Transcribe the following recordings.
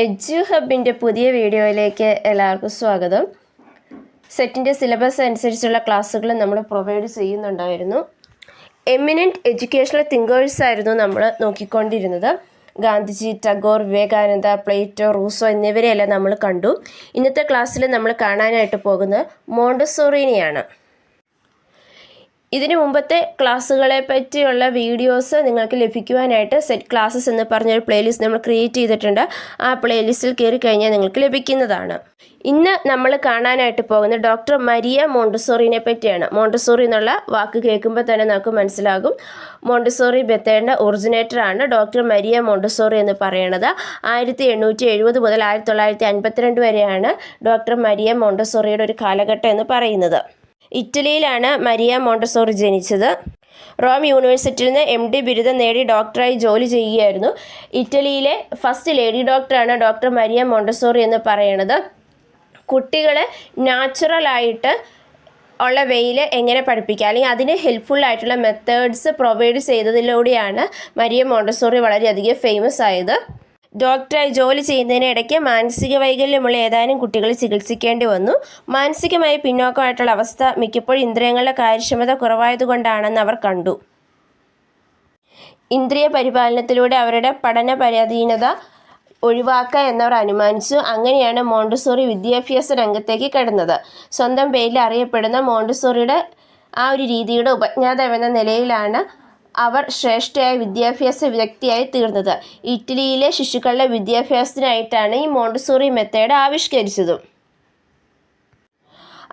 Edu ഹബിൻ്റെ പുതിയ വീഡിയോയിലേക്ക് എല്ലാവർക്കും സ്വാഗതം. സെറ്റിൻ്റെ സിലബസ് അനുസരിച്ചുള്ള ക്ലാസ്സുകൾ നമ്മൾ പ്രൊവൈഡ് ചെയ്യുന്നുണ്ടായിരുന്നു. എമിനൻറ്റ് എഡ്യൂക്കേഷണൽ തിങ്കേഴ്സ് ആയിരുന്നു നമ്മൾ നോക്കിക്കൊണ്ടിരുന്നത്. ഗാന്ധിജി, ടാഗോർ, വിവേകാനന്ദ, പ്ലേറ്റോ, റൂസോ എന്നിവരെയെല്ലാം നമ്മൾ കണ്ടു. ഇന്നത്തെ ക്ലാസ്സിൽ നമ്മൾ കാണാനായിട്ട് പോകുന്നത് മോണ്ടസോറിനെയാണ്. ഇതിനു മുമ്പത്തെ ക്ലാസ്സുകളെ പറ്റിയുള്ള വീഡിയോസ് നിങ്ങൾക്ക് ലഭിക്കുവാനായിട്ട് സെറ്റ് ക്ലാസ്സസ് എന്ന് പറഞ്ഞൊരു പ്ലേലിസ്റ്റ് നമ്മൾ ക്രിയേറ്റ് ചെയ്തിട്ടുണ്ട്. ആ പ്ലേലിസ്റ്റിൽ കയറി കഴിഞ്ഞാൽ നിങ്ങൾക്ക് ലഭിക്കുന്നതാണ്. ഇന്ന് നമ്മൾ കാണാനായിട്ട് പോകുന്നത് ഡോക്ടർ മരിയ മോണ്ടസോറിനെ പറ്റിയാണ്. മോണ്ടസോറി എന്നുള്ള വാക്ക് കേൾക്കുമ്പോൾ തന്നെ നമുക്ക് മനസ്സിലാകും. മോണ്ടസോറി മെത്തേഡിൻ്റെ ഒറിജിനേറ്ററാണ് ഡോക്ടർ മരിയ മോണ്ടസോറി എന്ന് പറയുന്നത്. 1870 മുതൽ 1952 വരെയാണ് ഡോക്ടർ മരിയ മോണ്ടസോറിയുടെ ഒരു കാലഘട്ടം എന്ന് പറയുന്നത്. ഇറ്റലിയിലാണ് മരിയ മോണ്ടസോറി ജനിച്ചത്. റോം യൂണിവേഴ്സിറ്റിയിൽ നിന്ന് MD ബിരുദം നേടി ഡോക്ടറായി ജോലി ചെയ്യുകയായിരുന്നു. ഇറ്റലിയിലെ ഫസ്റ്റ് ലേഡി ഡോക്ടറാണ് ഡോക്ടർ മരിയ മോണ്ടസോറി എന്ന് പറയുന്നത്. കുട്ടികളെ നാച്ചുറലായിട്ട് ഉള്ള വെയിൽ എങ്ങനെ പഠിപ്പിക്കുക, അല്ലെങ്കിൽ അതിന് ഹെൽപ്ഫുള്ളായിട്ടുള്ള മെത്തേഡ്സ് പ്രൊവൈഡ് ചെയ്തതിലൂടെയാണ് മരിയ മോണ്ടസോറി വളരെയധികം ഫേമസ് ആയത്. ഡോക്ടറായി ജോലി ചെയ്യുന്നതിനിടയ്ക്ക് മാനസിക വൈകല്യമുള്ള ഏതാനും കുട്ടികൾ ചികിത്സിക്കേണ്ടി വന്നു. മാനസികമായി പിന്നോക്കമായിട്ടുള്ള അവസ്ഥ മിക്കപ്പോഴും ഇന്ദ്രിയങ്ങളുടെ കാര്യക്ഷമത കുറവായതുകൊണ്ടാണെന്ന് അവർ കണ്ടു. ഇന്ദ്രിയ പരിപാലനത്തിലൂടെ അവരുടെ പഠന പരാധീനത ഒഴിവാക്കുക എന്നവർ അനുമാനിച്ചു. അങ്ങനെയാണ് മോണ്ടസോറി വിദ്യാഭ്യാസ രംഗത്തേക്ക് കടന്നത്. സ്വന്തം പേരിൽ അറിയപ്പെടുന്ന മോണ്ടസോറിയുടെ ആ ഒരു രീതിയുടെ ഉപജ്ഞാതാവെന്ന നിലയിലാണ് അവർ ശ്രേഷ്ഠയായ വിദ്യാഭ്യാസ വിദഗ്ധയായി തീർന്നത്. ഇറ്റലിയിലെ ശിശുക്കളുടെ വിദ്യാഭ്യാസത്തിനായിട്ടാണ് ഈ മോണ്ടസോറി മെത്തേഡ് ആവിഷ്കരിച്ചത്.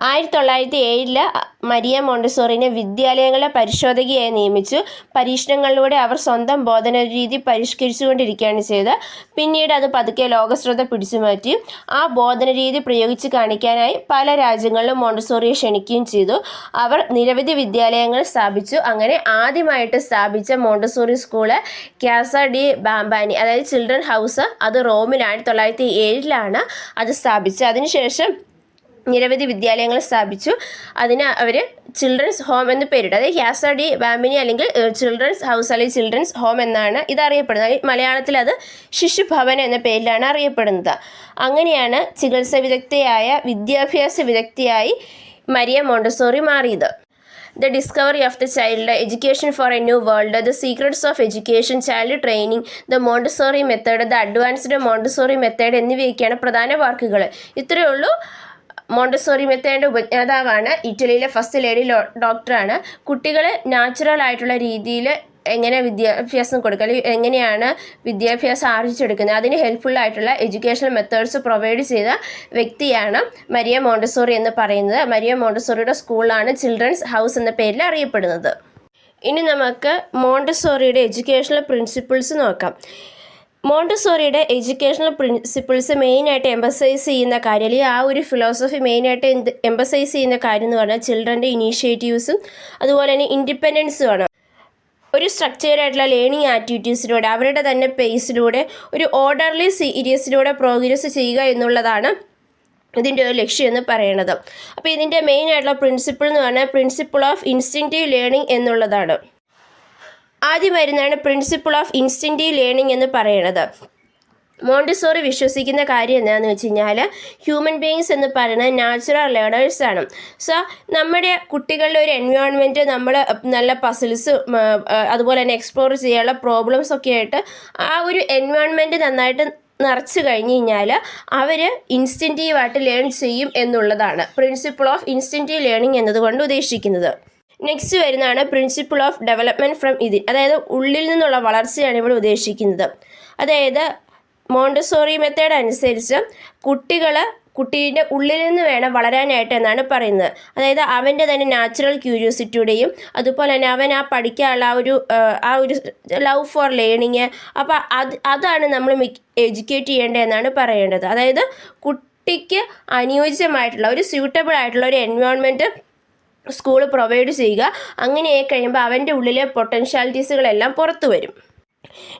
1907 മരിയ മോണ്ടസോറിനെ വിദ്യാലയങ്ങളുടെ പരിശോധകയായി നിയമിച്ചു. പരീക്ഷണങ്ങളിലൂടെ അവർ സ്വന്തം ബോധന രീതി പരിഷ്കരിച്ചുകൊണ്ടിരിക്കുകയാണ് ചെയ്തത്. പിന്നീട് അത് പതുക്കെ ലോകശ്രദ്ധ പിടിച്ചുമാറ്റി. ആ ബോധന രീതി പ്രയോഗിച്ച് കാണിക്കാനായി പല രാജ്യങ്ങളിലും മോണ്ടസോറിയെ ക്ഷണിക്കുകയും ചെയ്തു. അവർ നിരവധി വിദ്യാലയങ്ങൾ സ്ഥാപിച്ചു. അങ്ങനെ ആദ്യമായിട്ട് സ്ഥാപിച്ച മോണ്ടസോറി സ്കൂള് ക്യാസ ഡി ബാംബാനി, അതായത് ചിൽഡ്രൻ ഹൗസ്, അത് റോമിലാണ്. 1907 അത് സ്ഥാപിച്ചത്. അതിനുശേഷം നിരവധി വിദ്യാലയങ്ങൾ സ്ഥാപിച്ചു. അതിന് അവർ ചിൽഡ്രൻസ് ഹോം എന്ന് പേരിട്ടു. അതായത് ക്യാസ ഡി ബാംബിനി അല്ലെങ്കിൽ ചിൽഡ്രൻസ് ഹൗസ് അല്ലെങ്കിൽ ചിൽഡ്രൻസ് ഹോം എന്നാണ് ഇത് അറിയപ്പെടുന്നത്. മലയാളത്തിൽ അത് ശിശുഭവൻ എന്ന പേരിലാണ് അറിയപ്പെടുന്നത്. അങ്ങനെയാണ് ചികിത്സ വിദഗ്ധയായ വിദ്യാഭ്യാസ വിദഗ്ധയായി മരിയ മോണ്ടസോറി മാറിയത്. The discovery of the child, education for a new world, the secrets of education, child training, the Montessori method, the advanced Montessori method എന്നിവയൊക്കെയാണ് പ്രധാന വാക്കുകൾ. ഇത്രയേ ഉള്ളൂ. മോണ്ടസോറി മെത്തേഡിൻ്റെ ഉപജ്ഞാതാവാണ്. ഇറ്റലിയിലെ ഫസ്റ്റ് ലേഡി ഡോക്ടറാണ്. കുട്ടികളെ നാച്ചുറൽ ആയിട്ടുള്ള രീതിയിൽ എങ്ങനെ വിദ്യാഭ്യാസം കൊടുക്കുക, അല്ലെങ്കിൽ എങ്ങനെയാണ് വിദ്യാഭ്യാസം ആർജിച്ചെടുക്കുന്നത്, അതിന് ഹെൽപ്ഫുള്ളായിട്ടുള്ള എഡ്യൂക്കേഷണൽ മെത്തേഡ്സ് പ്രൊവൈഡ് ചെയ്ത വ്യക്തിയാണ് മരിയ മോണ്ടസോറി എന്ന് പറയുന്നത്. മരിയ മോണ്ടസോറിയുടെ സ്കൂളാണ് ചിൽഡ്രൻസ് ഹൗസ് എന്ന പേരിൽ അറിയപ്പെടുന്നത്. ഇനി നമുക്ക് മോണ്ടസോറിയുടെ എഡ്യൂക്കേഷണൽ പ്രിൻസിപ്പിൾസ് നോക്കാം. മോണ്ടസോറിയുടെ എഡ്യൂക്കേഷണൽ പ്രിൻസിപ്പിൾസ് മെയിനായിട്ട് എംബസൈസ് ചെയ്യുന്ന കാര്യം, അല്ലെങ്കിൽ ആ ഒരു ഫിലോസഫി മെയിനായിട്ട് എംബസൈസ് ചെയ്യുന്ന കാര്യം എന്ന് പറഞ്ഞാൽ ചിൽഡ്രൻ്റെ ഇനീഷ്യേറ്റീവ്സും അതുപോലെ തന്നെ ഇൻഡിപെൻഡൻസുമാണ്. ഒരു സ്ട്രക്ചേർഡായിട്ടുള്ള ലേണിംഗ് ആക്ടിവിറ്റീസിലൂടെ അവരുടെ തന്നെ പേസിലൂടെ ഒരു ഓർഡർലി സീരീസിലൂടെ പ്രോഗ്രസ് ചെയ്യുക എന്നുള്ളതാണ് ഇതിൻ്റെ ഒരു ലക്ഷ്യം എന്ന് പറയുന്നത്. അപ്പോൾ ഇതിൻ്റെ മെയിനായിട്ടുള്ള പ്രിൻസിപ്പിൾ എന്ന് പറഞ്ഞാൽ പ്രിൻസിപ്പിൾ ഓഫ് ഇൻസ്റ്റിങ്ക്റ്റീവ് ലേണിംഗ് എന്നുള്ളതാണ്. ആദ്യം വരുന്നതാണ് പ്രിൻസിപ്പിൾ ഓഫ് ഇൻസ്റ്റിങ്ക്റ്റീവ് ലേണിംഗ് എന്ന് പറയുന്നത്. മോണ്ടസോറി വിശ്വസിക്കുന്ന കാര്യം എന്താണെന്ന് വെച്ച് കഴിഞ്ഞാൽ ഹ്യൂമൻ ബീയിങ്സ് എന്ന് പറയുന്നത് നാച്ചുറൽ ലേണേഴ്സാണ്. സോ നമ്മുടെ കുട്ടികളുടെ ഒരു എൻവയോൺമെൻറ്റ് നമ്മൾ നല്ല പസിൽസ് അതുപോലെ തന്നെ എക്സ്പ്ലോർ ചെയ്യാനുള്ള പ്രോബ്ലംസ് ഒക്കെ ആയിട്ട് ആ ഒരു എൻവയോൺമെൻറ്റ് നന്നായിട്ട് നിറച്ച് കഴിഞ്ഞ് കഴിഞ്ഞാൽ അവർ ഇൻസ്റ്റിങ്ക്റ്റീവായിട്ട് ലേൺ ചെയ്യും എന്നുള്ളതാണ് പ്രിൻസിപ്പിൾ ഓഫ് ഇൻസ്റ്റിങ്ക്റ്റീവ് ലേണിംഗ് എന്നതുകൊണ്ട് ഉദ്ദേശിക്കുന്നത്. നെക്സ്റ്റ് വരുന്നതാണ് പ്രിൻസിപ്പിൾ ഓഫ് ഡെവലപ്മെൻറ്റ് ഫ്രം ഇതിൻ, അതായത് ഉള്ളിൽ നിന്നുള്ള വളർച്ചയാണ് ഇവിടെ ഉദ്ദേശിക്കുന്നത്. അതായത് മോണ്ടസോറി മെത്തേഡ് അനുസരിച്ച് കുട്ടീൻ്റെ ഉള്ളിൽ നിന്ന് വേണം വളരാനായിട്ട് എന്നാണ് പറയുന്നത്. അതായത് അവൻ്റെ തന്നെ നാച്ചുറൽ ക്യൂരിയോസിറ്റിയുടെയും അതുപോലെ തന്നെ അവൻ ആ പഠിക്കാനുള്ള ആ ഒരു ലവ് ഫോർ ലേണിങ്, അപ്പോൾ അതാണ് നമ്മൾ എഡ്യൂക്കേറ്റ് ചെയ്യേണ്ടതെന്നാണ് പറയേണ്ടത്. അതായത് കുട്ടിക്ക് അനുയോജ്യമായിട്ടുള്ള ഒരു സ്യൂട്ടബിൾ ആയിട്ടുള്ള ഒരു എൻവയോൺമെൻറ്റ് സ്കൂൾ പ്രൊവൈഡ് ചെയ്യുക. അങ്ങനെയായി കഴിയുമ്പോൾ അവൻ്റെ ഉള്ളിലെ പൊട്ടൻഷ്യാലിറ്റീസുകളെല്ലാം പുറത്തു വരും.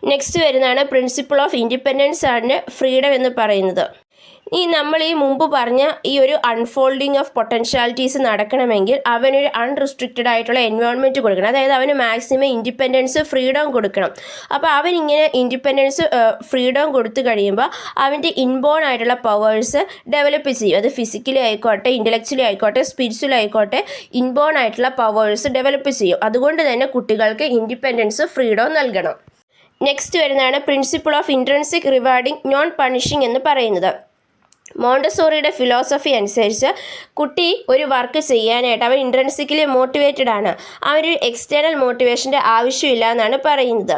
നെക്സ്റ്റ് വരുന്നതാണ് പ്രിൻസിപ്പിൾ ഓഫ് ഇൻഡിപെൻഡൻസ് ആണ് ഫ്രീഡം എന്ന് പറയുന്നത്. ഈ നമ്മൾ ഈ മുമ്പ് പറഞ്ഞ ഈ ഒരു അൺഫോൾഡിങ് ഓഫ് പൊട്ടൻഷ്യാലിറ്റീസ് നടക്കണമെങ്കിൽ അവനൊരു അൺറിസ്ട്രിക്റ്റഡ് ആയിട്ടുള്ള എൻവയോൺമെൻറ്റ് കൊടുക്കണം. അതായത് അവന് മാക്സിമം ഇൻഡിപെൻഡൻസ് ഫ്രീഡം കൊടുക്കണം. അപ്പോൾ അവനിങ്ങനെ ഇൻഡിപെൻഡൻസ് ഫ്രീഡം കൊടുത്തു കഴിയുമ്പോൾ അവൻ്റെ ഇൻബോൺ ആയിട്ടുള്ള പവേഴ്സ് ഡെവലപ്പ് ചെയ്യും. അത് ഫിസിക്കലി ആയിക്കോട്ടെ, ഇൻ്റലക്ച്വലി ആയിക്കോട്ടെ, സ്പിരിച്വലി ആയിക്കോട്ടെ, ഇൻബോൺ ആയിട്ടുള്ള പവേഴ്സ് ഡെവലപ്പ് ചെയ്യും. അതുകൊണ്ട് തന്നെ കുട്ടികൾക്ക് ഇൻഡിപെൻഡൻസ് ഫ്രീഡം നൽകണം. നെക്സ്റ്റ് വരുന്നതാണ് principle of intrinsic rewarding non punishing എന്ന് പറയുന്നത്. മോണ്ടസോറിയുടെ ഫിലോസഫി അനുസരിച്ച് കുട്ടി ഒരു വർക്ക് ചെയ്യാനായിട്ട് അവൻ ഇൻട്രൻസിക്കലി മോട്ടിവേറ്റഡ് ആണ്. അവനൊരു എക്സ്റ്റേണൽ മോട്ടിവേഷൻ്റെ ആവശ്യമില്ല എന്നാണ് പറയുന്നത്.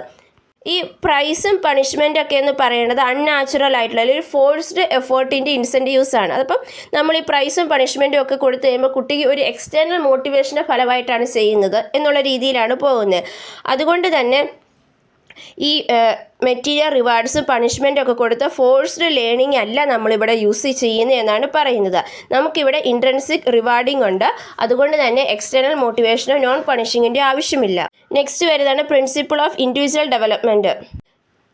ഈ പ്രൈസും പണിഷ്മെൻ്റ് ഒക്കെ എന്ന് പറയുന്നത് അൺനാച്ചുറൽ ആയിട്ടുള്ള അല്ലെങ്കിൽ ഒരു ഫോഴ്സ്ഡ് എഫേർട്ടിൻ്റെ ഇൻസെൻറ്റീവ്സ് ആണ്. അതപ്പം നമ്മൾ ഈ പ്രൈസും പണിഷ്മെൻറ്റും ഒക്കെ കൊടുത്തു കഴിയുമ്പോൾ കുട്ടിക്ക് ഒരു എക്സ്റ്റേണൽ മോട്ടിവേഷൻ്റെ ഫലമായിട്ടാണ് ചെയ്യുന്നത് എന്നുള്ള രീതിയിലാണ് പോകുന്നത്. അതുകൊണ്ട് തന്നെ ഈ മെറ്റീരിയൽ റിവാർഡ്സും പണിഷ്മെൻറ്റും ഒക്കെ കൊടുത്ത് ഫോഴ്സ്ഡ് ലേണിംഗ് അല്ല നമ്മളിവിടെ യൂസ് ചെയ്യുന്നത് എന്നാണ് പറയുന്നത്. നമുക്കിവിടെ ഇൻട്രൻസിക് റിവാർഡിംഗ് ഉണ്ട്. അതുകൊണ്ട് തന്നെ എക്സ്റ്റേണൽ മോട്ടിവേഷനോ നോൺ പണിഷിങ്ങിൻ്റെ ആവശ്യമില്ല. നെക്സ്റ്റ് വരുന്നതാണ് പ്രിൻസിപ്പിൾ ഓഫ് ഇൻഡിവിജ്വൽ ഡെവലപ്മെൻറ്റ്.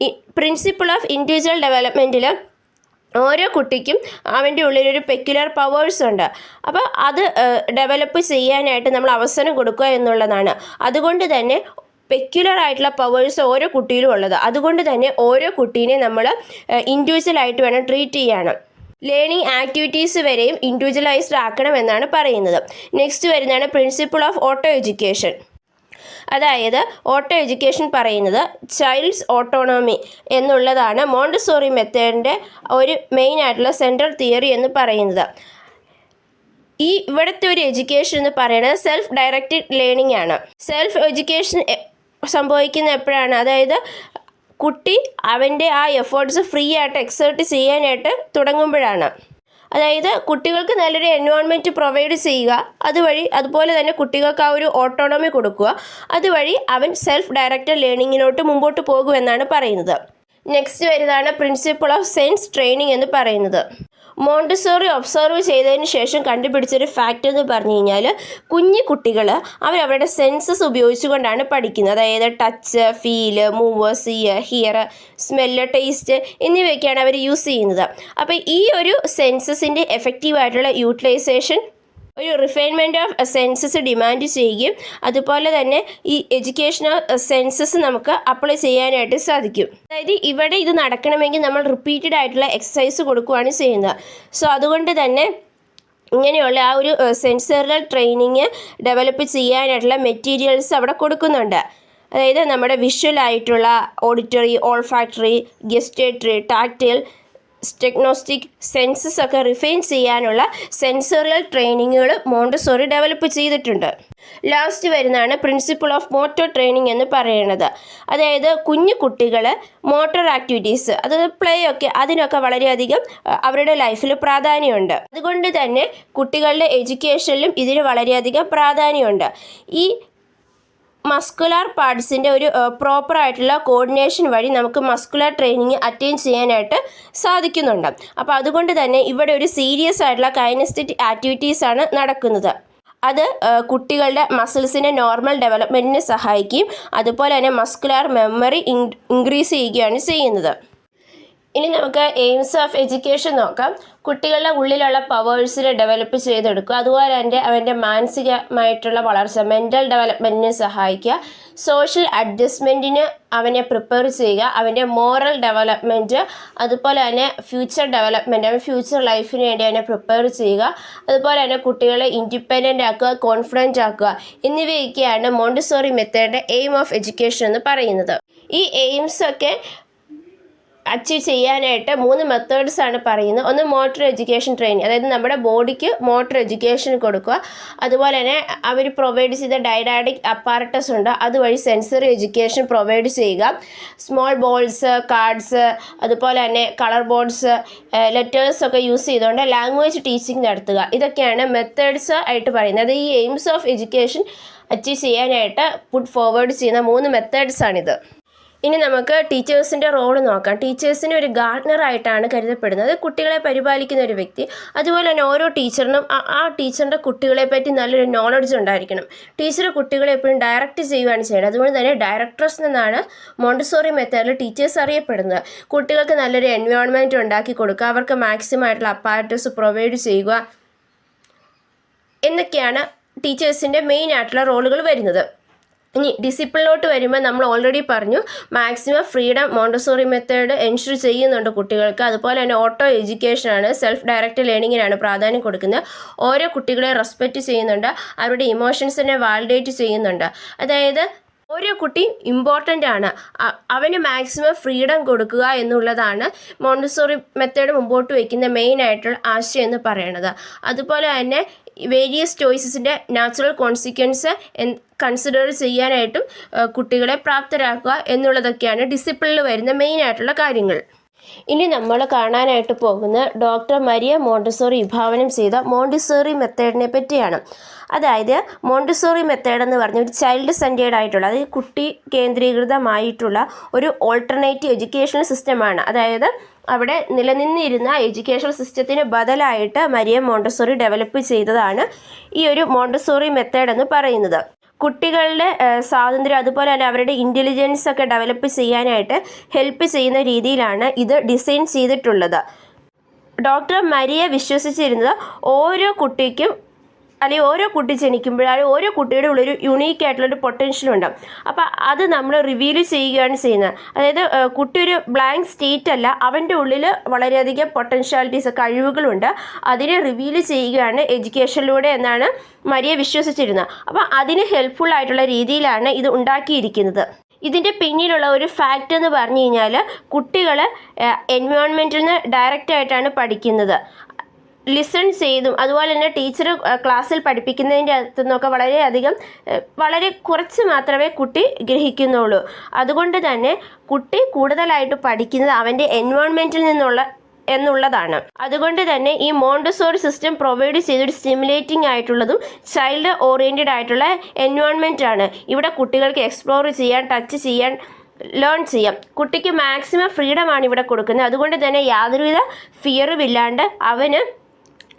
ഈ പ്രിൻസിപ്പിൾ ഓഫ് ഇൻഡിവിജ്വൽ ഡെവലപ്മെൻറ്റിൽ ഓരോ കുട്ടിക്കും അവൻ്റെ ഉള്ളിലൊരു പെക്യുലർ പവേഴ്സ് ഉണ്ട്. അപ്പോൾ അത് ഡെവലപ്പ് ചെയ്യാനായിട്ട് നമ്മൾ അവസരം കൊടുക്കുക എന്നുള്ളതാണ്. അതുകൊണ്ട് തന്നെ പെക്യുലർ ആയിട്ടുള്ള പവേഴ്സ് ഓരോ കുട്ടിയിലും ഉള്ളത്. അതുകൊണ്ട് തന്നെ ഓരോ കുട്ടീനെ നമ്മൾ ഇൻഡിവിജ്വലായിട്ട് വേണം ട്രീറ്റ് ചെയ്യാനും. ലേണിംഗ് ആക്ടിവിറ്റീസ് വരെയും ഇൻഡിവിജ്വലൈസ്ഡ് ആക്കണമെന്നാണ് പറയുന്നത്. നെക്സ്റ്റ് വരുന്നതാണ് പ്രിൻസിപ്പിൾ ഓഫ് ഓട്ടോ എഡ്യൂക്കേഷൻ. അതായത് ഓട്ടോ എഡ്യൂക്കേഷൻ പറയുന്നത് ചൈൽഡ്സ് ഓട്ടോണോമി എന്നുള്ളതാണ് മോണ്ടസോറി മെത്തേഡിൻ്റെ ഒരു മെയിൻ ആയിട്ടുള്ള സെൻട്രൽ തിയറി എന്ന് പറയുന്നത്. ഈ ഇവിടുത്തെ ഒരു എഡ്യൂക്കേഷൻ എന്ന് പറയുന്നത് സെൽഫ് ഡയറക്റ്റഡ് ലേണിംഗ് ആണ്. സെൽഫ് എഡ്യൂക്കേഷൻ സംഭവിക്കുന്ന എപ്പോഴാണ്? അതായത് കുട്ടി അവൻ്റെ ആ എഫേർട്സ് ഫ്രീ ആയിട്ട് എക്സേർട്ട് ചെയ്യാനായിട്ട് തുടങ്ങുമ്പോഴാണ്. അതായത് കുട്ടികൾക്ക് നല്ലൊരു എൻവയോൺമെൻറ്റ് പ്രൊവൈഡ് ചെയ്യുക, അതുപോലെ തന്നെ കുട്ടികൾക്ക് ആ ഒരു ഓട്ടോണമി കൊടുക്കുക. അതുവഴി അവൻ സെൽഫ് ഡയറക്റ്റഡ് ലേണിങ്ങിലോട്ട് മുമ്പോട്ട് പോകുമെന്നാണ് പറയുന്നത്. നെക്സ്റ്റ് വരുന്നതാണ് പ്രിൻസിപ്പിൾ ഓഫ് സെൻസ് ട്രെയിനിങ് എന്ന് പറയുന്നത്. മോണ്ടസോറി ഒബ്സർവ് ചെയ്തതിന് ശേഷം കണ്ടുപിടിച്ചൊരു ഫാക്റ്റ് എന്ന് പറഞ്ഞു കഴിഞ്ഞാൽ കുഞ്ഞു കുട്ടികൾ അവരവരുടെ സെൻസസ് ഉപയോഗിച്ചുകൊണ്ടാണ് പഠിക്കുന്നത്. അതായത് touch, feel, move, see, hear, smell, taste എന്നിവയൊക്കെയാണ് അവർ യൂസ് ചെയ്യുന്നത്. അപ്പോൾ ഈ ഒരു സെൻസസിൻ്റെ എഫക്റ്റീവായിട്ടുള്ള യൂട്ടിലൈസേഷൻ ഒരു റിഫൈൻമെൻറ്റ് ഓഫ് സെൻസസ് ഡിമാൻഡ് ചെയ്യുകയും അതുപോലെ തന്നെ ഈ എഡ്യൂക്കേഷണൽ സെൻസസ് നമുക്ക് അപ്ലൈ ചെയ്യാനായിട്ട് സാധിക്കും. അതായത് ഇവിടെ ഇത് നടക്കണമെങ്കിൽ നമ്മൾ റിപ്പീറ്റഡ് ആയിട്ടുള്ള എക്സസൈസ് കൊടുക്കുകയാണ് ചെയ്യുന്നത്. സോ അതുകൊണ്ട് തന്നെ ഇങ്ങനെയുള്ള ആ ഒരു സെൻസറിയൽ ട്രെയിനിങ് ഡെവലപ്പ് ചെയ്യാനായിട്ടുള്ള മെറ്റീരിയൽസ് അവിടെ കൊടുക്കുന്നുണ്ട്. അതായത് നമ്മുടെ വിഷ്വൽ ആയിട്ടുള്ള auditory, olfactory, gustatory, tactile, stereognostic senses ഒക്കെ റിഫൈൻ ചെയ്യാനുള്ള സെൻസറിയൽ ട്രെയിനിങ്ങുകൾ മോണ്ടസോറി ഡെവലപ്പ് ചെയ്തിട്ടുണ്ട്. ലാസ്റ്റ് വരുന്നതാണ് പ്രിൻസിപ്പിൾ ഓഫ് മോട്ടോർ ട്രെയിനിങ് എന്ന് പറയുന്നത്. അതായത് കുഞ്ഞു കുട്ടികൾ മോട്ടോർ ആക്ടിവിറ്റീസ്, അതായത് പ്ലേ ഒക്കെ, അതിനൊക്കെ വളരെയധികം അവരുടെ ലൈഫിൽ പ്രാധാന്യമുണ്ട്. അതുകൊണ്ട് തന്നെ കുട്ടികളുടെ എഡ്യൂക്കേഷനിലും ഇതിന് വളരെയധികം പ്രാധാന്യമുണ്ട്. ഈ മസ്കുലാർ പാർട്സിൻ്റെ ഒരു പ്രോപ്പറായിട്ടുള്ള കോർഡിനേഷൻ വഴി നമുക്ക് മസ്കുലാർ ട്രെയിനിങ് അറ്റൈൻ ചെയ്യാനായിട്ട് സാധിക്കുന്നുണ്ട്. അപ്പോൾ അതുകൊണ്ട് തന്നെ ഇവിടെ ഒരു സീരിയസ് ആയിട്ടുള്ള കൈനസ്റ്റിക് ആക്ടിവിറ്റീസാണ് നടക്കുന്നത്. അത് കുട്ടികളുടെ മസിൽസിൻ്റെ നോർമൽ ഡെവലപ്മെൻറ്റിന് സഹായിക്കുകയും അതുപോലെ തന്നെ മസ്കുലാർ മെമ്മറി ഇൻക്രീസ് ചെയ്യുകയാണ് ചെയ്യുന്നത്. ഇനി നമുക്ക് എയിംസ് ഓഫ് എഡ്യൂക്കേഷൻ നോക്കാം. കുട്ടികളുടെ ഉള്ളിലുള്ള പവേഴ്സിനെ ഡെവലപ്പ് ചെയ്തെടുക്കുക, അതുപോലെ തന്നെ അവൻ്റെ മാനസികമായിട്ടുള്ള വളർച്ച, മെൻ്റൽ ഡെവലപ്മെൻറ്റിനെ സഹായിക്കുക, സോഷ്യൽ അഡ്ജസ്റ്റ്മെൻറ്റിന് അവനെ പ്രിപ്പയർ ചെയ്യുക, അവൻ്റെ മോറൽ ഡെവലപ്മെൻറ്റ്, അതുപോലെ തന്നെ ഫ്യൂച്ചർ ഡെവലപ്മെൻറ്റ്, അവൻ ഫ്യൂച്ചർ ലൈഫിന് വേണ്ടി അവനെ പ്രിപ്പയർ ചെയ്യുക, അതുപോലെ തന്നെ കുട്ടികളെ ഇൻഡിപെൻഡൻ്റ് ആക്കുക, കോൺഫിഡൻ്റ് ആക്കുക എന്നിവയൊക്കെയാണ് മോണ്ടസോറി മെത്തേഡിൻ്റെ എയിം ഓഫ് എഡ്യൂക്കേഷൻ എന്ന് പറയുന്നത്. ഈ എയിംസൊക്കെ അച്ചീവ് ചെയ്യാനായിട്ട് 3 മെത്തേഡ്സാണ് പറയുന്നത്. ഒന്ന് മോട്ടോർ എഡ്യൂക്കേഷൻ ട്രെയിനിങ്, അതായത് നമ്മുടെ ബോഡിക്ക് മോട്ടോർ എഡ്യൂക്കേഷൻ കൊടുക്കുക, അതുപോലെ തന്നെ അവർ പ്രൊവൈഡ് ചെയ്ത ഡൈഡാഡിക് അപ്പാരറ്റസ് ഉണ്ട്, അതുവഴി സെൻസറി എഡ്യൂക്കേഷൻ പ്രൊവൈഡ് ചെയ്യുക. സ്മോൾ ബോൾസ്, കാർഡ്സ്, അതുപോലെ തന്നെ കളർ ബോർഡ്സ്, ലെറ്റേഴ്സൊക്കെ യൂസ് ചെയ്തുകൊണ്ട് ലാംഗ്വേജ് ടീച്ചിങ് നടത്തുക. ഇതൊക്കെയാണ് മെത്തേഡ്സ് ആയിട്ട് പറയുന്നത്. ഈ എയിംസ് ഓഫ് എഡ്യൂക്കേഷൻ അച്ചീവ് ചെയ്യാനായിട്ട് പുട്ട് ഫോർവേഡ് ചെയ്യുന്ന 3 മെത്തേഡ്സാണിത്. ഇനി നമുക്ക് ടീച്ചേഴ്സിൻ്റെ റോള് നോക്കാം. ടീച്ചേഴ്സിന് ഒരു ഗാർഡനറായിട്ടാണ് കരുതപ്പെടുന്നത്. കുട്ടികളെ പരിപാലിക്കുന്ന ഒരു വ്യക്തി. അതുപോലെ തന്നെ ഓരോ ടീച്ചറിനും ആ ടീച്ചറിൻ്റെ കുട്ടികളെ പറ്റി നല്ലൊരു നോളജ് ഉണ്ടായിരിക്കണം. ടീച്ചർ കുട്ടികളെ എപ്പോഴും ഡയറക്റ്റ് ചെയ്യുകയാണ് ചെയ്യുന്നത്. അതുകൊണ്ട് തന്നെ ഡയറക്ടേഴ്സ് എന്നാണ് മോണ്ടിസോറി മെത്തേഡിൽ ടീച്ചേഴ്സ് അറിയപ്പെടുന്നത്. കുട്ടികൾക്ക് നല്ലൊരു എൻവയോൺമെൻറ്റ് ഉണ്ടാക്കി കൊടുക്കുക, അവർക്ക് മാക്സിമം ആയിട്ടുള്ള അപ്പാരറ്റസ് പ്രൊവൈഡ് ചെയ്യുക എന്നൊക്കെയാണ് ടീച്ചേഴ്സിൻ്റെ മെയിൻ ആയിട്ടുള്ള റോളുകൾ വരുന്നത്. ഇനി ഡിസിപ്ലിനിലോട്ട് വരുമ്പോൾ നമ്മൾ ഓൾറെഡി പറഞ്ഞു, maximum freedom Montessori method ensure ചെയ്യുന്നുണ്ട് കുട്ടികൾക്ക്. അതുപോലെ തന്നെ ഓട്ടോ എഡ്യൂക്കേഷനാണ്, സെൽഫ് ഡയറക്റ്റ് ലേണിങ്ങിനാണ് പ്രാധാന്യം കൊടുക്കുന്നത്. ഓരോ കുട്ടികളെ റെസ്പെക്റ്റ് ചെയ്യുന്നുണ്ട്, അവരുടെ ഇമോഷൻസിനെ വാലിഡേറ്റ് ചെയ്യുന്നുണ്ട്. അതായത് ഓരോ കുട്ടിയും ഇമ്പോർട്ടൻ്റ് ആണ്, അവന് മാക്സിമം ഫ്രീഡം കൊടുക്കുക എന്നുള്ളതാണ് മോണ്ടിസോറി മെത്തേഡ് മുമ്പോട്ട് വയ്ക്കുന്ന മെയിൻ ആയിട്ടുള്ള ആശയം എന്ന് പറയുന്നത്. അതുപോലെ തന്നെ വേരിയസ് ചോയ്സസിൻ്റെ നാച്ചുറൽ കോൺസിക്വൻസ് കൺസിഡർ ചെയ്യാനായിട്ടും കുട്ടികളെ പ്രാപ്തരാക്കുക എന്നുള്ളതൊക്കെയാണ് ഡിസിപ്ലിനിൽ വരുന്ന മെയിൻ ആയിട്ടുള്ള കാര്യങ്ങൾ. ഇനി നമ്മൾ കാണാനായിട്ട് പോകുന്ന ഡോക്ടർ മരിയ മോണ്ടിസോറി വിഭാവനം ചെയ്ത മോണ്ടിസോറി മെത്തേഡിനെ പറ്റിയാണ്. അതായത് മോണ്ടിസോറി മെത്തേഡ് എന്ന് പറഞ്ഞ ഒരു ചൈൽഡ് സെൻറ്റേർഡ് ആയിട്ടുള്ള, അതായത് കുട്ടി കേന്ദ്രീകൃതമായിട്ടുള്ള ഒരു ഓൾട്ടർനേറ്റീവ് എഡ്യൂക്കേഷണൽ സിസ്റ്റമാണ്. അതായത് അവിടെ നിലനിന്നിരുന്ന എഡ്യൂക്കേഷൻ സിസ്റ്റത്തിന് ബദലായിട്ട് മരിയ മോണ്ടിസോറി ഡെവലപ്പ് ചെയ്തതാണ് ഈ ഒരു മോണ്ടിസോറി മെത്തേഡ് എന്ന് പറയുന്നത്. കുട്ടികളുടെ സ്വാതന്ത്ര്യം അതുപോലെ തന്നെ അവരുടെ ഇൻ്റലിജൻസ് ഒക്കെ ഡെവലപ്പ് ചെയ്യാനായിട്ട് ഹെൽപ്പ് ചെയ്യുന്ന രീതിയിലാണ് ഇത് ഡിസൈൻ ചെയ്തിട്ടുള്ളത്. ഡോക്ടർ മരിയ വിശ്വസിച്ചിരുന്നത് ഓരോ കുട്ടിക്കും അല്ലെങ്കിൽ ഓരോ കുട്ടി ജനിക്കുമ്പോഴും ഓരോ കുട്ടിയുടെ ഉള്ളൊരു യുണീക്ക് ആയിട്ടുള്ളൊരു പൊട്ടൻഷ്യൽ ഉണ്ടാകും. അപ്പോൾ അത് നമ്മൾ റിവീൽ ചെയ്യുകയാണ് ചെയ്യുന്നത്. അതായത് കുട്ടി ഒരു ബ്ലാങ്ക് സ്റ്റേറ്റ് അല്ല, അവൻ്റെ ഉള്ളിൽ വളരെയധികം പൊട്ടൻഷ്യാലിറ്റീസ് കഴിവുകളുണ്ട്, അതിനെ റിവീൽ ചെയ്യുകയാണ് എഡ്യൂക്കേഷനിലൂടെ എന്നാണ് മരിയ വിശ്വസിച്ചിരുന്നത്. അപ്പോൾ അതിന് ഹെൽപ്ഫുൾ ആയിട്ടുള്ള രീതിയിലാണ് ഇത് ഉണ്ടാക്കിയിരിക്കുന്നത്. ഇതിൻ്റെ പിന്നിലുള്ള ഒരു ഫാക്റ്റ് എന്ന് പറഞ്ഞു കഴിഞ്ഞാൽ കുട്ടികൾ എൻവയോൺമെൻറ്റിൽ നിന്ന് ഡയറക്റ്റായിട്ടാണ് പഠിക്കുന്നത്. ലിസൺ ചെയ്തും അതുപോലെ തന്നെ ടീച്ചർ ക്ലാസ്സിൽ പഠിപ്പിക്കുന്നതിൻ്റെ അകത്തു നിന്നൊക്കെ വളരെ കുറച്ച് മാത്രമേ കുട്ടി ഗ്രഹിക്കുന്നുള്ളൂ. അതുകൊണ്ട് തന്നെ കുട്ടി കൂടുതലായിട്ട് പഠിക്കുന്നത് അവൻ്റെ എൻവയോൺമെൻറ്റിൽ എന്നുള്ളതാണ്. അതുകൊണ്ട് തന്നെ ഈ മോണ്ടിസോറി സിസ്റ്റം പ്രൊവൈഡ് ചെയ്തൊരു സ്റ്റിമുലേറ്റിംഗ് ആയിട്ടുള്ളതും ചൈൽഡ് ഓറിയൻറ്റഡ് ആയിട്ടുള്ള എൻവയോൺമെൻ്റ് ആണ്. ഇവിടെ കുട്ടികൾക്ക് എക്സ്പ്ലോർ ചെയ്യാൻ, ടച്ച് ചെയ്യാൻ, ലേൺ ചെയ്യാം. കുട്ടിക്ക് മാക്സിമം ഫ്രീഡമാണ് ഇവിടെ കൊടുക്കുന്നത്. അതുകൊണ്ട് തന്നെ യാതൊരുവിധ ഫിയറും ഇല്ലാണ്ട്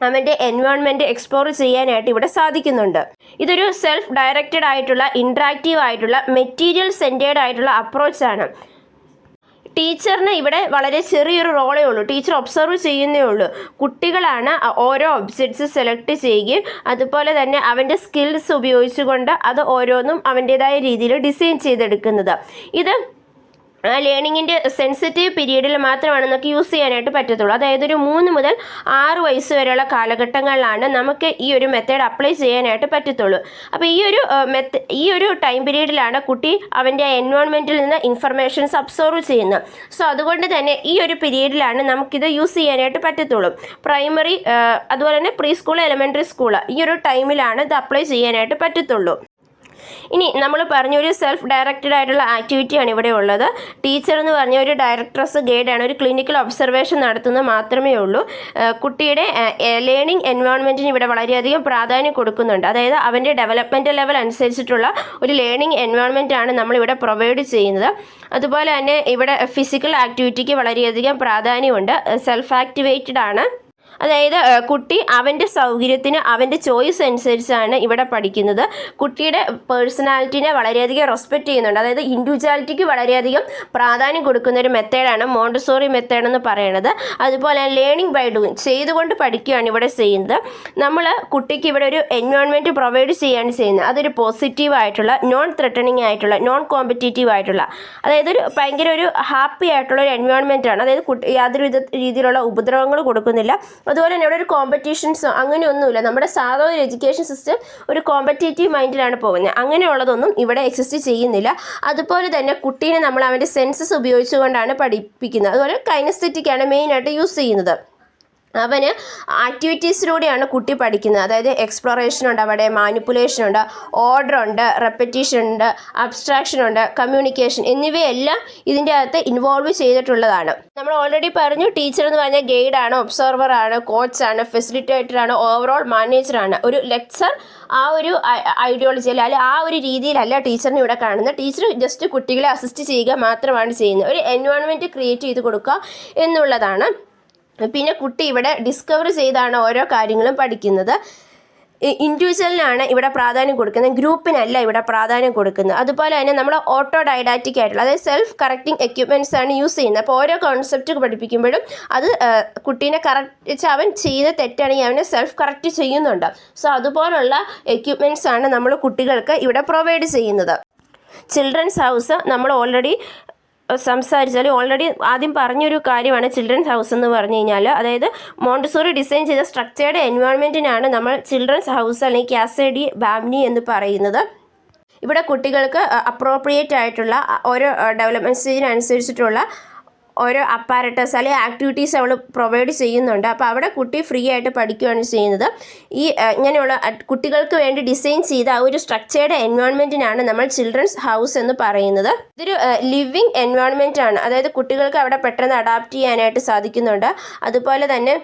അവൻ്റെ എൻവയോൺമെൻറ്റ് എക്സ്പ്ലോർ ചെയ്യാനായിട്ട് ഇവിടെ സാധിക്കുന്നുണ്ട്. ഇതൊരു സെൽഫ് ഡയറക്റ്റഡ് ആയിട്ടുള്ള, ഇൻട്രാക്റ്റീവ് ആയിട്ടുള്ള, മെറ്റീരിയൽ സെൻറ്റേർഡ് ആയിട്ടുള്ള അപ്രോച്ചാണ്. ടീച്ചറിന് ഇവിടെ വളരെ ചെറിയൊരു റോളേ ഉള്ളൂ. ടീച്ചർ ഒബ്സർവ് ചെയ്യുന്നേ ഉള്ളൂ. കുട്ടികളാണ് ഓരോ ഒബ്ജക്ട്സ് സെലക്ട് ചെയ്യുകയും അതുപോലെ തന്നെ അവൻ്റെ സ്കിൽസ് ഉപയോഗിച്ചുകൊണ്ട് അത് ഓരോന്നും അവൻ്റേതായ രീതിയിൽ ഡിസൈൻ ചെയ്തെടുക്കുന്നത്. ഇത് ലേണിങ്ങിൻ്റെ സെൻസിറ്റീവ് പീരീഡിൽ മാത്രമാണ് നമുക്ക് യൂസ് ചെയ്യാനായിട്ട് പറ്റത്തുള്ളൂ. അതായത് ഒരു 3 മുതൽ 6 വയസ്സ് വരെയുള്ള കാലഘട്ടങ്ങളിലാണ് നമുക്ക് ഈ ഒരു മെത്തേഡ് അപ്ലൈ ചെയ്യാനായിട്ട് പറ്റത്തുള്ളൂ. അപ്പോൾ ഈ ഒരു ടൈം പീരീഡിലാണ് കുട്ടി അവൻ്റെ എൻവയോൺമെൻറ്റിൽ നിന്ന് ഇൻഫർമേഷൻസ് അബ്സോർവ് ചെയ്യുന്നത്. സോ അതുകൊണ്ട് തന്നെ ഈ ഒരു പീരീഡിലാണ് നമുക്കിത് യൂസ് ചെയ്യാനായിട്ട് പറ്റത്തുള്ളൂ. പ്രൈമറി അതുപോലെ തന്നെ പ്രീ സ്കൂൾ, എലിമെൻ്ററി സ്കൂൾ, ഈ ഒരു ടൈമിലാണ് ഇത് അപ്ലൈ ചെയ്യാനായിട്ട് പറ്റത്തുള്ളൂ. ഇനി നമ്മൾ പറഞ്ഞൊരു സെൽഫ് ഡയറക്റ്റഡ് ആയിട്ടുള്ള ആക്ടിവിറ്റിയാണ് ഇവിടെ ഉള്ളത്. ടീച്ചർ എന്ന് പറഞ്ഞ ഒരു ഡയറക്ടറസ് ഗൈഡാണ്, ഒരു ക്ലിനിക്കൽ ഒബ്സർവേഷൻ നടത്തുന്നത് മാത്രമേ ഉള്ളൂ. കുട്ടിയുടെ ലേണിംഗ് എൻവയോൺമെൻറ്റിന് ഇവിടെ വളരെയധികം പ്രാധാന്യം കൊടുക്കുന്നുണ്ട്. അതായത് അവൻ്റെ ഡെവലപ്മെൻറ്റ് ലെവൽ അനുസരിച്ചിട്ടുള്ള ഒരു ലേണിംഗ് എൻവയോൺമെൻ്റ് ആണ് നമ്മളിവിടെ പ്രൊവൈഡ് ചെയ്യുന്നത്. അതുപോലെ തന്നെ ഇവിടെ ഫിസിക്കൽ ആക്ടിവിറ്റിക്ക് വളരെയധികം പ്രാധാന്യമുണ്ട്. സെൽഫ് ആക്ടിവേറ്റഡ് ആണ്. അതായത് കുട്ടി അവൻ്റെ സൗകര്യത്തിന് അവൻ്റെ ചോയ്സ് അനുസരിച്ചാണ് ഇവിടെ പഠിക്കുന്നത്. കുട്ടിയുടെ പേഴ്സണാലിറ്റിനെ വളരെയധികം റെസ്പെക്റ്റ് ചെയ്യുന്നുണ്ട്. അതായത് ഇൻഡിവിജ്വാലിറ്റിക്ക് വളരെയധികം പ്രാധാന്യം കൊടുക്കുന്ന ഒരു മെത്തേഡാണ് മോണ്ടിസോറി മെത്തേഡ് എന്ന് പറയുന്നത്. അതുപോലെ ലേണിംഗ് ബൈ ഡൂയിങ്, ചെയ്തുകൊണ്ട് പഠിക്കുകയാണ് ഇവിടെ ചെയ്യുന്നത്. നമ്മൾ കുട്ടിക്ക് ഇവിടെ ഒരു എൻവയോൺമെൻറ്റ് പ്രൊവൈഡ് ചെയ്യുകയാണ് ചെയ്യുന്നത്. അതൊരു പോസിറ്റീവ് ആയിട്ടുള്ള, നോൺ ത്രെട്ടണിങ് ആയിട്ടുള്ള, നോൺ കോമ്പറ്റേറ്റീവ് ആയിട്ടുള്ള, അതായത് ഭയങ്കര ഒരു ഹാപ്പി ആയിട്ടുള്ള ഒരു എൻവയോൺമെൻറ്റ് ആണ്. അതായത് യാതൊരു രീതിയിലുള്ള ഉപദ്രവങ്ങൾ കൊടുക്കുന്നില്ല. അതുപോലെ തന്നെ ഇവിടെ ഒരു കോമ്പറ്റീഷൻസോ അങ്ങനെയൊന്നുമില്ല. നമ്മുടെ സാധാരണ ഒരു എഡ്യൂക്കേഷൻ സിസ്റ്റം ഒരു കോമ്പറ്റേറ്റീവ് മൈൻഡിലാണ് പോകുന്നത്. അങ്ങനെയുള്ളതൊന്നും ഇവിടെ എക്സിസ്റ്റ് ചെയ്യുന്നില്ല. അതുപോലെ തന്നെ കുട്ടീനെ നമ്മൾ അവൻ്റെ സെൻസസ് ഉപയോഗിച്ചുകൊണ്ടാണ് പഠിപ്പിക്കുന്നത്. അതുപോലെ കൈനസ്തെറ്റിക്കാണ് മെയിനായിട്ട് യൂസ് ചെയ്യുന്നത്. അവന് ആക്ടിവിറ്റീസിലൂടെയാണ് കുട്ടി പഠിക്കുന്നത്. അതായത് എക്സ്പ്ലോറേഷൻ ഉണ്ട്, അവിടെ മാനിപ്പുലേഷൻ ഉണ്ട്, ഓർഡർ ഉണ്ട്, റെപ്പറ്റീഷൻ ഉണ്ട്, അബ്സ്ട്രാക്ഷൻ ഉണ്ട്, കമ്മ്യൂണിക്കേഷൻ എന്നിവയെല്ലാം ഇതിൻ്റെ അകത്ത് ഇൻവോൾവ് ചെയ്തിട്ടുള്ളതാണ്. നമ്മൾ ഓൾറെഡി പറഞ്ഞു, ടീച്ചർ എന്ന് പറഞ്ഞാൽ ഗൈഡാണ്, ഒബ്സർവറാണ്, കോച്ചാണ്, ഫെസിലിറ്റേറ്ററാണ്, ഓവറോൾ മാനേജറാണ്. ഒരു ലെക്ചർ ആ ഒരു ഐഡിയോളജി അല്ലെങ്കിൽ ആ ഒരു രീതിയിലല്ല ടീച്ചറിനെ ഇവിടെ കാണുന്നത്. ടീച്ചർ ജസ്റ്റ് കുട്ടികളെ അസിസ്റ്റ് ചെയ്യുക മാത്രമാണ് ചെയ്യുന്നത്. ഒരു എൻവയോൺമെൻറ്റ് ക്രിയേറ്റ് ചെയ്ത് കൊടുക്കുക എന്നുള്ളതാണ്. പിന്നെ കുട്ടി ഇവിടെ ഡിസ്കവർ ചെയ്താണ് ഓരോ കാര്യങ്ങളും പഠിക്കുന്നത്. ഇൻഡിവിജ്വലിനാണ് ഇവിടെ പ്രാധാന്യം കൊടുക്കുന്നത്, ഗ്രൂപ്പിനല്ല ഇവിടെ പ്രാധാന്യം കൊടുക്കുന്നത്. അതുപോലെ തന്നെ നമ്മൾ ഓട്ടോ ഡൈഡാക്റ്റിക് ആയിട്ടുള്ള, അതായത് സെൽഫ് കറക്റ്റിംഗ് എക്യുപ്മെൻറ്റ്സ് ആണ് യൂസ് ചെയ്യുന്നത്. അപ്പോൾ ഓരോ കോൺസെപ്റ്റ് പഠിപ്പിക്കുമ്പോഴും അത് കുട്ടീനെ കറക്റ്റ്, അവൻ ചെയ്ത തെറ്റാണെങ്കിൽ അവനെ സെൽഫ് കറക്റ്റ് ചെയ്യുന്നുണ്ട്. സോ അതുപോലുള്ള എക്യുപ്മെൻറ്റ്സ് ആണ് നമ്മൾ കുട്ടികൾക്ക് ഇവിടെ പ്രൊവൈഡ് ചെയ്യുന്നത്. ചിൽഡ്രൻസ് ഹൗസ് നമ്മൾ ഓൾറെഡി ഓൾറെഡി ആദ്യം പറഞ്ഞൊരു കാര്യമാണ് ചിൽഡ്രൻസ് ഹൗസ് എന്ന് പറഞ്ഞു കഴിഞ്ഞാൽ. അതായത് മോണ്ടിസോറി ഡിസൈൻ ചെയ്ത സ്ട്രക്ചേർഡ് എൻവയോൺമെൻറ്റിനാണ് നമ്മൾ ചിൽഡ്രൻസ് ഹൗസ് അല്ലെങ്കിൽ കാസെ ഡി ബാംനി എന്ന് പറയുന്നത്. ഇവിടെ കുട്ടികൾക്ക് അപ്രോപ്രിയേറ്റ് ആയിട്ടുള്ള ഓരോ ഡെവലപ്മെൻറ്റ് സ്റ്റേജിനനുസരിച്ചിട്ടുള്ള ഓരോ അപ്പാരറ്റസ് അല്ലെങ്കിൽ ആക്ടിവിറ്റീസ് അവൾ പ്രൊവൈഡ് ചെയ്യുന്നുണ്ട്. അപ്പോൾ അവിടെ കുട്ടി ഫ്രീ ആയിട്ട് പഠിക്കുകയാണ് ചെയ്യുന്നത്. ഈ ഇങ്ങനെയുള്ള കുട്ടികൾക്ക് വേണ്ടി ഡിസൈൻ ചെയ്ത ആ ഒരു സ്ട്രക്ചേർഡ് എൻവയോൺമെൻറ്റിനാണ് നമ്മൾ ചിൽഡ്രൻസ് ഹൗസ് എന്ന് പറയുന്നത്. ഇതൊരു ലിവിങ് എൻവയോൺമെൻറ്റ് ആണ്. അതായത് കുട്ടികൾക്ക് അവിടെ പെട്ടെന്ന് അഡാപ്റ്റ് ചെയ്യാനായിട്ട് സാധിക്കുന്നുണ്ട്. അതുപോലെ തന്നെ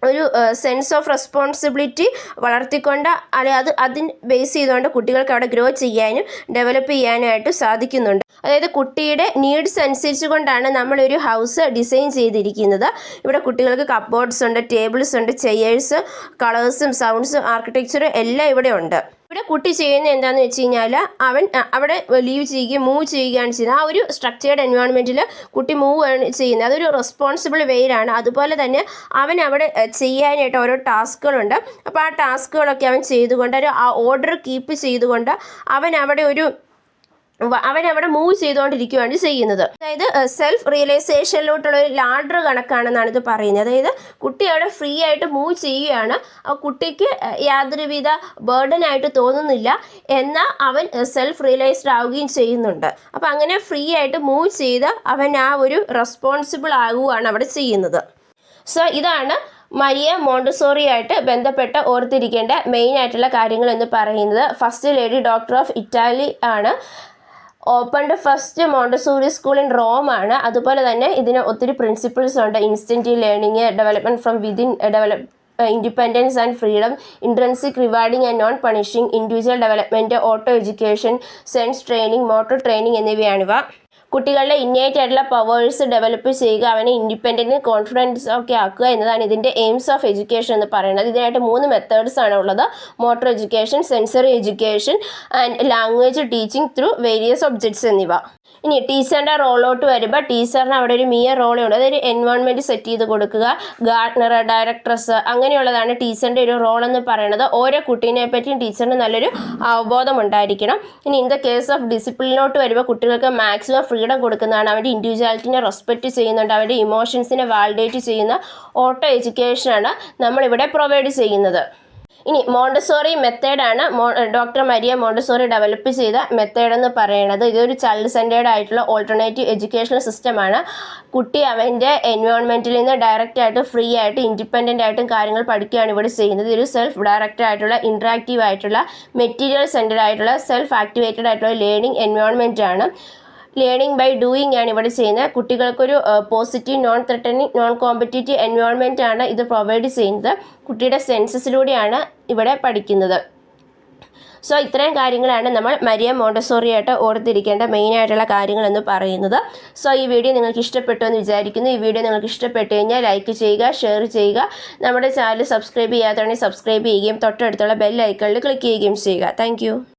ഒരു സെൻസ് ഓഫ് റെസ്പോൺസിബിലിറ്റി വളർത്തിക്കൊണ്ട് അല്ലെങ്കിൽ അതിന് ബേസ് ചെയ്തുകൊണ്ട് കുട്ടികൾക്ക് അവിടെ ഗ്രോ ചെയ്യാനും ഡെവലപ്പ് ചെയ്യാനായിട്ട് സാധിക്കുന്നുണ്ട്. അതായത് കുട്ടിയുടെ നീഡ്സ് അനുസരിച്ച് കൊണ്ടാണ് നമ്മളൊരു ഹൗസ് ഡിസൈൻ ചെയ്തിരിക്കുന്നത്. ഇവിടെ കുട്ടികൾക്ക് കപ്ബോർഡ്സ് ഉണ്ട്, ടേബിൾസ് ഉണ്ട്, ചെയേഴ്സ്, കളേഴ്സും സൗണ്ട്സും ആർക്കിടെക്ചറും എല്ലാം ഇവിടെ ഉണ്ട്. ഇവിടെ കുട്ടി ചെയ്യുന്നത് എന്താണെന്ന് വെച്ച് കഴിഞ്ഞാൽ അവൻ അവിടെ ലീവ് ചെയ്യുകയും മൂവ് ചെയ്യുകയാണ് ചെയ്യുന്നത്. ആ ഒരു സ്ട്രക്ചേർഡ് എൻവയോൺമെൻറ്റിൽ കുട്ടി മൂവ് ആണ് ചെയ്യുന്നത്. അതൊരു റെസ്പോൺസിബിൾ വേയിലാണ്. അതുപോലെ തന്നെ അവൻ അവിടെ ചെയ്യാനായിട്ട് ഓരോ ടാസ്കുകളുണ്ട്. അപ്പോൾ ആ ടാസ്കുകളൊക്കെ അവൻ ചെയ്തുകൊണ്ട് ആ ഓർഡർ കീപ്പ് ചെയ്തുകൊണ്ട് അവൻ അവിടെ മൂവ് ചെയ്തുകൊണ്ടിരിക്കുകയാണ് ചെയ്യുന്നത്. അതായത് സെൽഫ് റിയലൈസേഷനിലോട്ടുള്ള ഒരു ലാഡർ കണക്കാണെന്നാണ് ഇത് പറയുന്നത്. അതായത് കുട്ടി അവിടെ ഫ്രീ ആയിട്ട് മൂവ് ചെയ്യുകയാണ്. ആ കുട്ടിക്ക് യാതൊരുവിധ ബേർഡനായിട്ട് തോന്നുന്നില്ല, എന്നാൽ അവൻ സെൽഫ് റിയലൈസ്ഡ് ആവുകയും ചെയ്യുന്നുണ്ട്. അപ്പോൾ അങ്ങനെ ഫ്രീ ആയിട്ട് മൂവ് ചെയ്ത് അവൻ ആ ഒരു റെസ്പോൺസിബിൾ ആകുകയാണ് അവിടെ ചെയ്യുന്നത്. സോ ഇതാണ് മരിയ മോണ്ടിസോറി ആയിട്ട് ബന്ധപ്പെട്ട് ഓർത്തിരിക്കേണ്ട മെയിൻ ആയിട്ടുള്ള കാര്യങ്ങൾ എന്ന് പറയുന്നത്. First lady doctor of Italy ആണ്. Opened first Montessori school in Rome ആണ്. അതുപോലെ തന്നെ ഇതിന് ഒത്തിരി പ്രിൻസിപ്പിൾസ് ഉണ്ട്. Instant learning, development from within, independence and freedom, intrinsic rewarding and non punishing, individual development, auto education, sense training, motor training എന്നിവയാണിവ. കുട്ടികളുടെ innate ആയിട്ടുള്ള പവേഴ്സ് ഡെവലപ്പ് ചെയ്യുക, അവനെ ഇൻഡിപെൻഡൻറ്റ്, കോൺഫിഡൻസ് ഒക്കെ ആക്കുക എന്നതാണ് ഇതിൻ്റെ എയിംസ് ഓഫ് എഡ്യൂക്കേഷൻ എന്ന് പറയുന്നത്. ഇതിനായിട്ട് 3 മെത്തേഡ്സ് ആണ് ഉള്ളത്: motor education, sensory education and language teaching through various objects എന്നിവ. ഇനി ടീച്ചറിൻ്റെ റോളോട്ട് വരുമ്പോൾ ടീച്ചറിന് അവിടെ ഒരു മിയർ റോളേ ഉണ്ട്. അതൊരു എൻവയോൺമെൻറ്റ് സെറ്റ് ചെയ്ത് കൊടുക്കുക, ഗാർഡനർ, ഡയറക്ടറസ് അങ്ങനെയുള്ളതാണ് ടീച്ചറിൻ്റെ ഒരു റോൾ എന്ന് പറയുന്നത്. ഓരോ കുട്ടീനെ പറ്റിയും ടീച്ചറിന് നല്ലൊരു അവബോധം ഉണ്ടായിരിക്കണം. ഇനി ഇൻ ദ കേസ് ഓഫ് ഡിസിപ്ലിനോട്ട് വരുമ്പോൾ കുട്ടികൾക്ക് മാക്സിമം ഫ്രീഡം കൊടുക്കുന്നതാണ്. അവരുടെ ഇൻഡിവിജ്വാലിറ്റിനെ റെസ്പെക്റ്റ് ചെയ്യുന്നുണ്ട്, അവരുടെ ഇമോഷൻസിനെ വാലിഡേറ്റ് ചെയ്യുന്ന ഓട്ടോ എഡ്യൂക്കേഷനാണ് നമ്മളിവിടെ പ്രൊവൈഡ് ചെയ്യുന്നത്. ഇനി മോണ്ടിസോറി മെത്തേഡാണ് ഡോക്ടർ മരിയ മോണ്ടിസോറി ഡെവലപ്പ് ചെയ്ത മെത്തേഡ് എന്ന് പറയുന്നത്. ഇതൊരു ചൈൽഡ് സെൻറ്റേർഡ് ആയിട്ടുള്ള ഓൾട്ടർനേറ്റീവ് എഡ്യൂക്കേഷണൽ സിസ്റ്റമാണ്. കുട്ടി അവൻ്റെ എൻവയോൺമെൻറ്റിൽ നിന്ന് ഡയറക്റ്റ് ആയിട്ട് ഫ്രീ ആയിട്ട് ഇൻഡിപെൻഡൻ്റ് ആയിട്ടും കാര്യങ്ങൾ പഠിക്കുകയാണ് ഇവിടെ ചെയ്യുന്നത്. ഇതൊരു സെൽഫ് ഡയറക്റ്റഡ് ആയിട്ടുള്ള ഇൻട്രാക്റ്റീവ് ആയിട്ടുള്ള മെറ്റീരിയൽ സെൻറ്റേർഡ് ആയിട്ടുള്ള സെൽഫ് ആക്ടിവേറ്റഡ് ആയിട്ടുള്ള ലേണിംഗ് എൻവയോൺമെൻറ്റ് ആണ്. ലേണിംഗ് ബൈ ഡൂയിങ് ആണ് ഇവിടെ ചെയ്യുന്നത്. കുട്ടികൾക്കൊരു positive, non threatening, non competitive environment ആണ് ഇത് പ്രൊവൈഡ് ചെയ്യുന്നത്. കുട്ടിയുടെ സെൻസസിലൂടെയാണ് ഇവിടെ പഠിക്കുന്നത്. സോ ഇത്രയും കാര്യങ്ങളാണ് നമ്മൾ മരിയ മോണ്ടിസോറി ആയിട്ട് ഓർത്തിരിക്കേണ്ട മെയിനായിട്ടുള്ള കാര്യങ്ങൾ എന്ന് പറയുന്നത്. സോ ഈ വീഡിയോ നിങ്ങൾക്ക് ഇഷ്ടപ്പെട്ടു എന്ന് വിചാരിക്കുന്നു. ഈ വീഡിയോ നിങ്ങൾക്ക് ഇഷ്ടപ്പെട്ടു കഴിഞ്ഞാൽ ലൈക്ക് ചെയ്യുക, ഷെയർ ചെയ്യുക. നമ്മുടെ ചാനൽ സബ്സ്ക്രൈബ് ചെയ്യാത്തതാണെങ്കിൽ സബ്സ്ക്രൈബ് ചെയ്യുകയും തൊട്ടടുത്തുള്ള ബെൽ ഐക്കണിൽ ക്ലിക്ക് ചെയ്യുകയും ചെയ്യുക. താങ്ക്